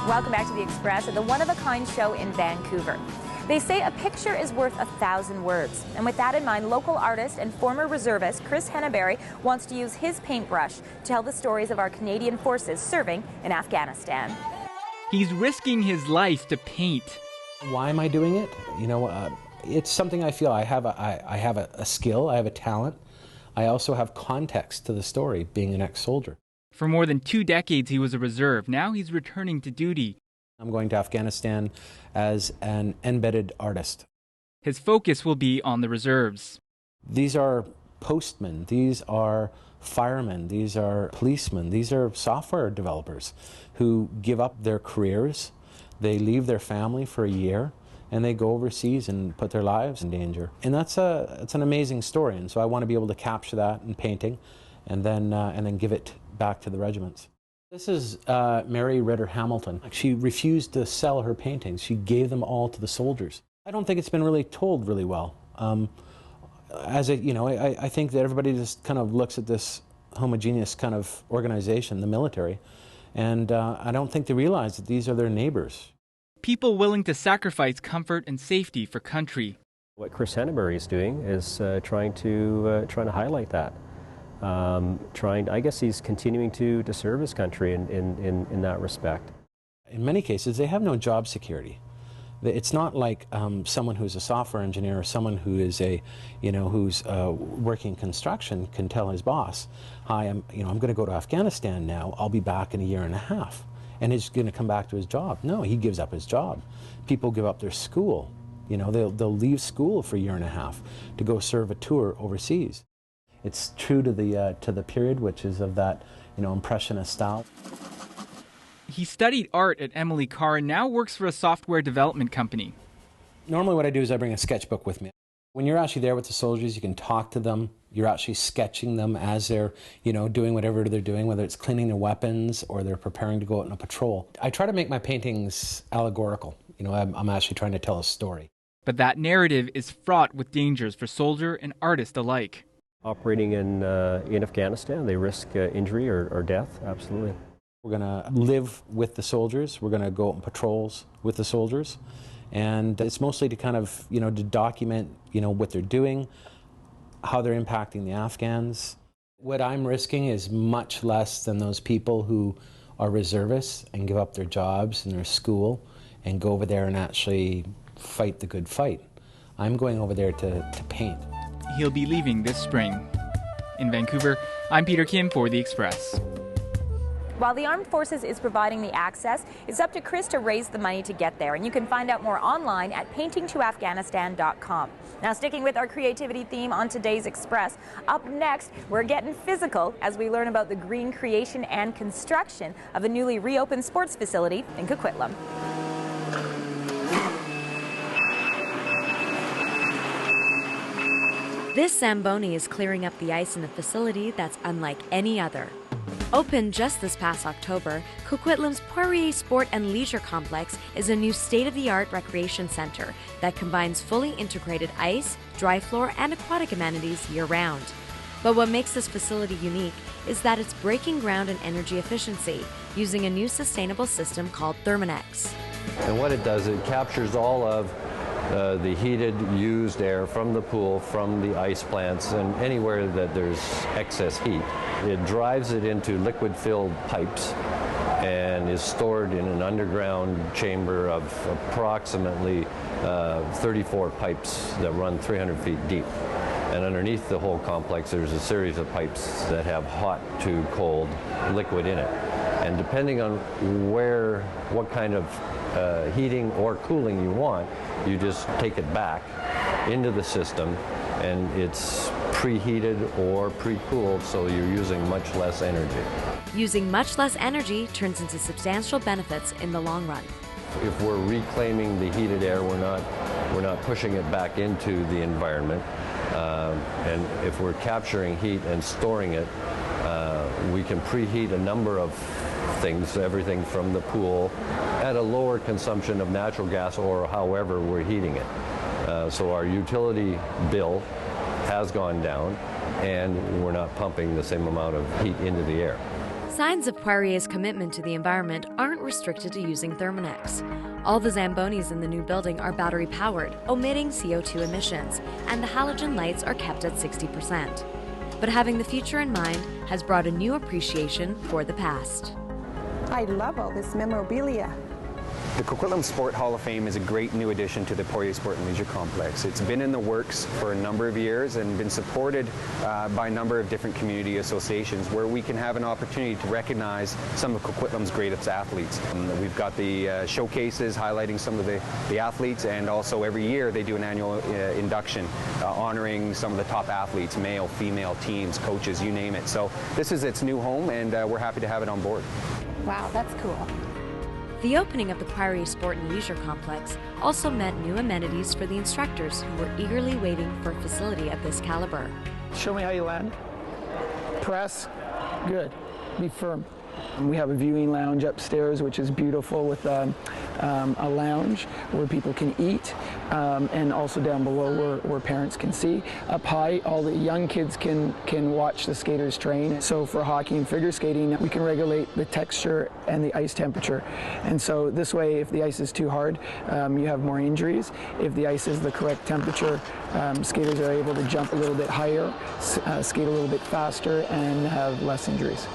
Welcome back to The Express at the one-of-a-kind show in Vancouver. They say a picture is worth 1,000 words. And with that in mind, local artist and former reservist Chris Henebery wants to use his paintbrush to tell the stories of our Canadian forces serving in Afghanistan. He's risking his life to paint. Why am I doing it? It's something I feel I have a skill, I have a talent. I also have context to the story, being an ex-soldier. For more than 2 decades, he was a reserve. Now he's returning to duty. I'm going to Afghanistan as an embedded artist. His focus will be on the reserves. These are postmen, these are firemen, these are policemen, these are software developers who give up their careers, they leave their family for a year, and they go overseas and put their lives in danger. And it's an amazing story, and so I want to be able to capture that in painting and then give it back to the regiments. This is Mary Ritter Hamilton. She refused to sell her paintings. She gave them all to the soldiers. I don't think it's been really told really well. I think that everybody just kind of looks at this homogeneous kind of organization, the military, and I don't think they realize that these are their neighbors. People willing to sacrifice comfort and safety for country. What Chris Henebery is doing is trying to highlight that. I guess he's continuing to serve his country in that respect. In many cases, they have no job security. It's not like someone who's a software engineer or someone who is who's working construction can tell his boss, "Hi, I'm going to go to Afghanistan now. I'll be back in a year and a half," and he's going to come back to his job. No, he gives up his job. People give up their school. They'll leave school for a year and a half to go serve a tour overseas. It's true to the period, which is of that impressionist style. He studied art at Emily Carr and now works for a software development company. Normally what I do is I bring a sketchbook with me. When you're actually there with the soldiers, you can talk to them. You're actually sketching them as they're doing whatever they're doing, whether it's cleaning their weapons or they're preparing to go out on a patrol. I try to make my paintings allegorical. I'm actually trying to tell a story. But that narrative is fraught with dangers for soldier and artist alike. Operating in Afghanistan, they risk injury or death, absolutely. We're going to live with the soldiers. We're going to go out on patrols with the soldiers. And it's mostly to kind of, to document, what they're doing, how they're impacting the Afghans. What I'm risking is much less than those people who are reservists and give up their jobs and their school and go over there and actually fight the good fight. I'm going over there to paint. He'll be leaving this spring. In Vancouver, I'm Peter Kim for The Express. While the Armed Forces is providing the access, it's up to Chris to raise the money to get there, and you can find out more online at paintingtoafghanistan.com. Now, sticking with our creativity theme on today's Express, up next, we're getting physical as we learn about the green creation and construction of a newly reopened sports facility in Coquitlam. This Zamboni is clearing up the ice in a facility that's unlike any other. Opened just this past October, Coquitlam's Poirier Sport and Leisure Complex is a new state-of-the-art recreation center that combines fully integrated ice, dry floor, and aquatic amenities year-round. But what makes this facility unique is that it's breaking ground in energy efficiency using a new sustainable system called Thermonex. And what it does, it captures all of the heated, used air from the pool, from the ice plants, and anywhere that there's excess heat. It drives it into liquid-filled pipes and is stored in an underground chamber of approximately 34 pipes that run 300 feet deep. And underneath the whole complex, there's a series of pipes that have hot to cold liquid in it. And depending on what kind of heating or cooling you want, you just take it back into the system, and it's preheated or pre-cooled, so you're using much less energy. Using much less energy turns into substantial benefits in the long run. If we're reclaiming the heated air, we're not pushing it back into the environment. And if we're capturing heat and storing it, we can preheat a number of things, everything from the pool, at a lower consumption of natural gas or however we're heating it. So our utility bill has gone down, and we're not pumping the same amount of heat into the air. Signs of Poirier's commitment to the environment aren't restricted to using Thermonex. All the Zambonis in the new building are battery-powered, omitting CO2 emissions, and the halogen lights are kept at 60%. But having the future in mind has brought a new appreciation for the past. I love all this memorabilia. The Coquitlam Sport Hall of Fame is a great new addition to the Poirier Sport and Leisure Complex. It's been in the works for a number of years and been supported by a number of different community associations where we can have an opportunity to recognize some of Coquitlam's greatest athletes. We've got the showcases highlighting some of the athletes, and also every year they do an annual induction honoring some of the top athletes, male, female, teams, coaches, you name it. So this is its new home, and we're happy to have it on board. Wow, that's cool. The opening of the Poirier Sport and Leisure Complex also meant new amenities for the instructors who were eagerly waiting for a facility of this caliber. Show me how you land. Press. Good. Be firm. We have a viewing lounge upstairs, which is beautiful, with a lounge where people can eat, and also down below where parents can see. Up high, all the young kids can watch the skaters train. So for hockey and figure skating, we can regulate the texture and the ice temperature. And so this way, if the ice is too hard, you have more injuries. If the ice is the correct temperature, skaters are able to jump a little bit higher, skate a little bit faster, and have less injuries.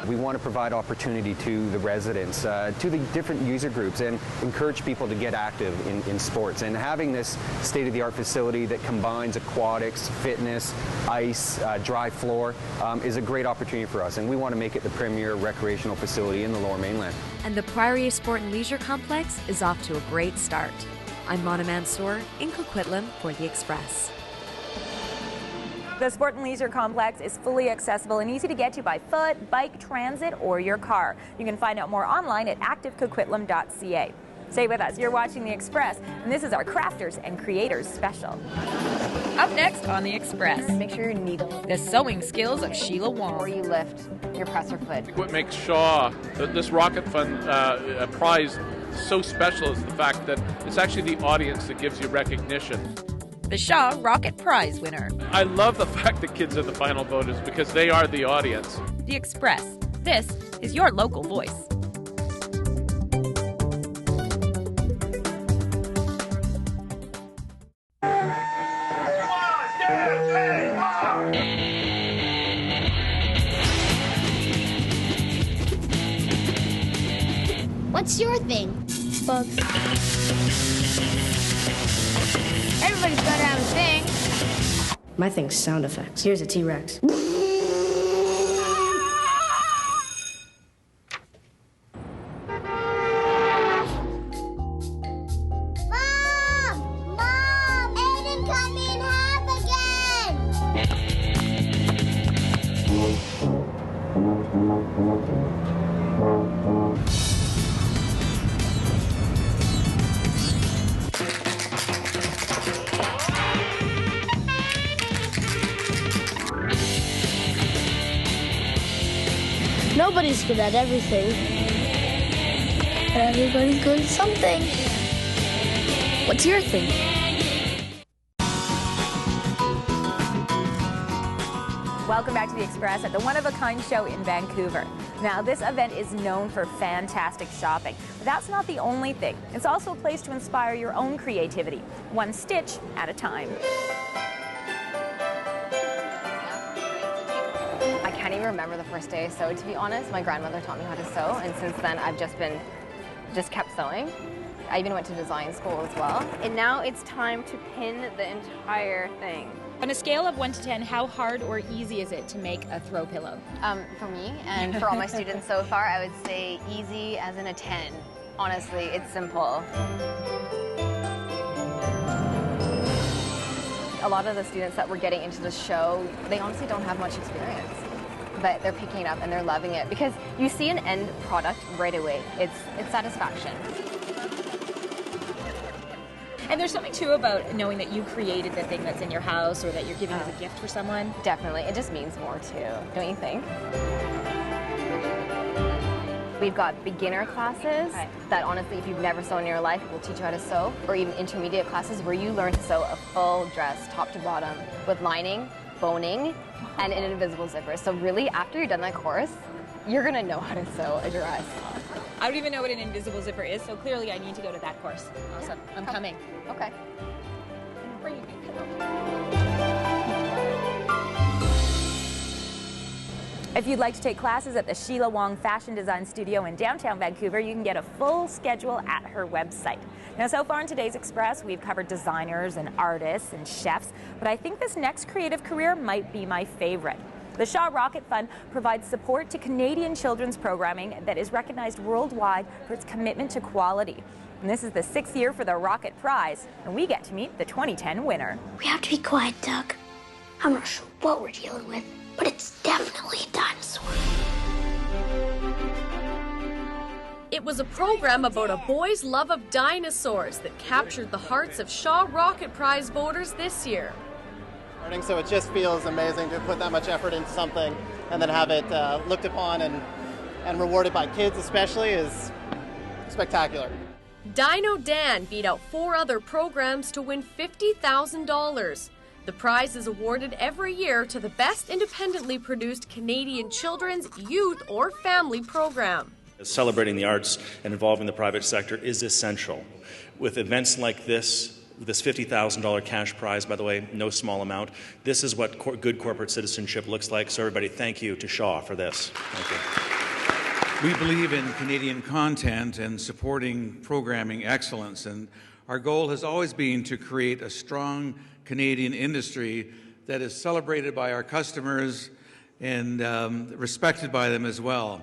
We want to provide opportunity to the residents, to the different user groups, and encourage people to get active in sports. And having this state-of-the-art facility that combines aquatics, fitness, ice, dry floor is a great opportunity for us. And we want to make it the premier recreational facility in the Lower Mainland. And the Poirier Sport and Leisure Complex is off to a great start. I'm Mansour in Coquitlam for the Express. The Sport and Leisure Complex is fully accessible and easy to get to by foot, bike, transit, or your car. You can find out more online at activecoquitlam.ca. Stay with us. You're watching The Express, and this is our Crafters and Creators special. Up next on The Express. Make sure your needle. The sewing skills of Sheila Wong. Before you lift your presser foot. What makes Shaw, this Rocket Fund prize, so special is the fact that it's actually the audience that gives you recognition. The Shaw Rocket Prize winner. I love the fact that kids are the final voters because they are the audience. The Express. This is your local voice. What's your thing? Bugs. Everybody's gotta have a thing. My thing's sound effects. Here's a T-Rex. Nobody's good at everything. Everybody's good at something. What's your thing? Welcome back to The Express at the one-of-a-kind show in Vancouver. Now, this event is known for fantastic shopping, but that's not the only thing. It's also a place to inspire your own creativity, one stitch at a time. I can't even remember the first day I sewed, to be honest. My grandmother taught me how to sew, and since then I've just kept sewing. I even went to design school as well. And now it's time to pin the entire thing. On a scale of 1 to 10, how hard or easy is it to make a throw pillow? For me and for all my students so far, I would say easy as in a 10. Honestly, it's simple. A lot of the students that were getting into the show, they honestly don't have much experience, but they're picking it up and they're loving it because you see an end product right away. It's satisfaction. And there's something too about knowing that you created the thing that's in your house or that you're giving as a gift for someone. Definitely. It just means more too, don't you think? We've got beginner classes that honestly, if you've never sewn in your life, will teach you how to sew, or even intermediate classes where you learn to sew a full dress top to bottom with lining, boning, and an invisible zipper. So really, after you're done that course, you're gonna know how to sew a dress. I don't even know what an invisible zipper is, so clearly I need to go to that course. Awesome. I'm coming. Okay. If you'd like to take classes at the Sheila Wong Fashion Design Studio in downtown Vancouver, you can get a full schedule at her website. Now, so far in today's Express, we've covered designers and artists and chefs, but I think this next creative career might be my favorite. The Shaw Rocket Fund provides support to Canadian children's programming that is recognized worldwide for its commitment to quality. And this is the 6th year for the Rocket Prize, and we get to meet the 2010 winner. We have to be quiet, Doug. I'm not sure what we're dealing with, but it's definitely a dinosaur. It was a program about a boy's love of dinosaurs that captured the hearts of Shaw Rocket Prize voters this year. So it just feels amazing to put that much effort into something and then have it looked upon and rewarded by kids especially is spectacular. Dino Dan beat out 4 other programs to win $50,000. The prize is awarded every year to the best independently produced Canadian children's, youth, or family program. Celebrating the arts and involving the private sector is essential. With events like this $50,000 cash prize, by the way, no small amount, this is what good corporate citizenship looks like. So everybody, thank you to Shaw for this. Thank you. We believe in Canadian content and supporting programming excellence, and our goal has always been to create a strong Canadian industry that is celebrated by our customers and respected by them as well.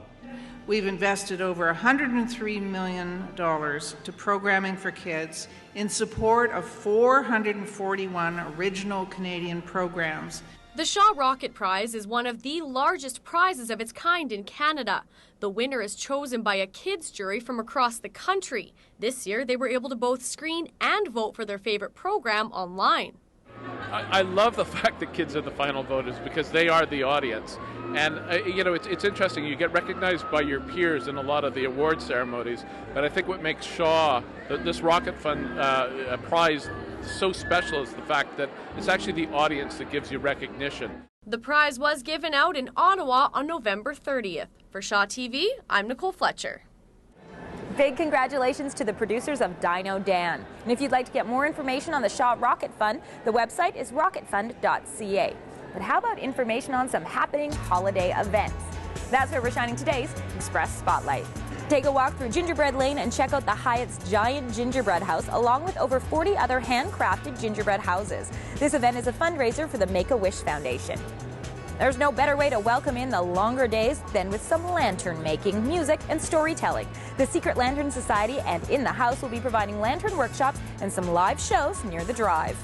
We've invested over $103 million to programming for kids in support of 441 original Canadian programs. The Shaw Rocket Prize is one of the largest prizes of its kind in Canada. The winner is chosen by a kids' jury from across the country. This year, they were able to both screen and vote for their favorite program online. I love the fact that kids are the final voters because they are the audience. And, it's interesting. You get recognized by your peers in a lot of the award ceremonies. But I think what makes Shaw, this Rocket Fund prize, so special is the fact that it's actually the audience that gives you recognition. The prize was given out in Ottawa on November 30th. For Shaw TV, I'm Nicole Fletcher. Big congratulations to the producers of Dino Dan. And if you'd like to get more information on the Shaw Rocket Fund, the website is rocketfund.ca. But how about information on some happening holiday events? That's where we're shining today's Express Spotlight. Take a walk through Gingerbread Lane and check out the Hyatt's giant gingerbread house, along with over 40 other handcrafted gingerbread houses. This event is a fundraiser for the Make-A-Wish Foundation. There's no better way to welcome in the longer days than with some lantern making, music, and storytelling. The Secret Lantern Society and In the House will be providing lantern workshops and some live shows near the drive.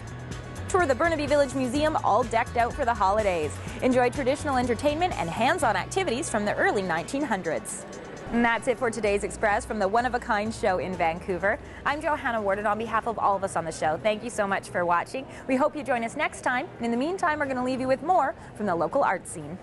Tour the Burnaby Village Museum, all decked out for the holidays. Enjoy traditional entertainment and hands-on activities from the early 1900s. And that's it for today's Express from the One-of-a-Kind show in Vancouver. I'm Johanna Ward, and on behalf of all of us on the show, thank you so much for watching. We hope you join us next time. And in the meantime, we're going to leave you with more from the local art scene.